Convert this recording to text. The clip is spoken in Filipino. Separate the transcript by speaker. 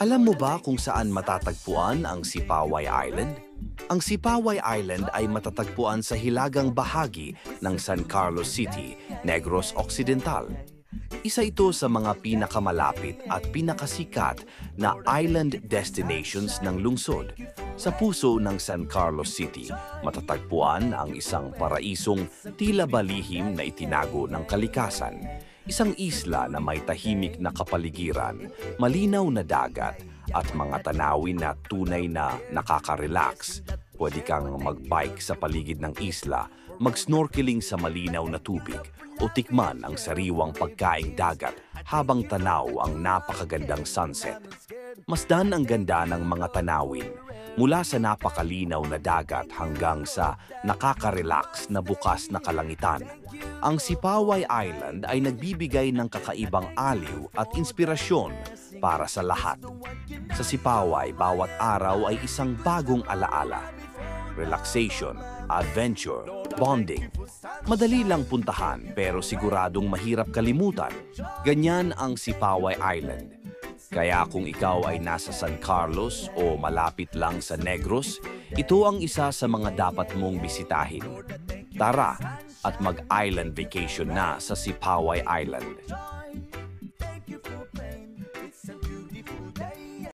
Speaker 1: Alam mo ba kung saan matatagpuan ang Sipaway Island? Ang Sipaway Island ay matatagpuan sa hilagang bahagi ng San Carlos City, Negros Occidental. Isa ito sa mga pinakamalapit at pinakasikat na island destinations ng lungsod. Sa puso ng San Carlos City, matatagpuan ang isang paraisong tila balihim na itinago ng kalikasan. Isang isla na may tahimik na kapaligiran, malinaw na dagat, at mga tanawin na tunay na nakaka-relax. Pwede kang mag-bike sa paligid ng isla, mag-snorkeling sa malinaw na tubig, o tikman ang sariwang pagkaing dagat habang tanaw ang napakagandang sunset. Masdan ang ganda ng mga tanawin, mula sa napakalinaw na dagat hanggang sa nakaka-relax na bukas na kalangitan. Ang Sipaway Island ay nagbibigay ng kakaibang aliw at inspirasyon para sa lahat. Sa Sipaway, bawat araw ay isang bagong alaala. Relaxation, adventure, bonding. Madali lang puntahan pero siguradong mahirap kalimutan. Ganyan ang Sipaway Island. Kaya kung ikaw ay nasa San Carlos o malapit lang sa Negros, ito ang isa sa mga dapat mong bisitahin. Tara at mag-island vacation na sa Sipaway Island.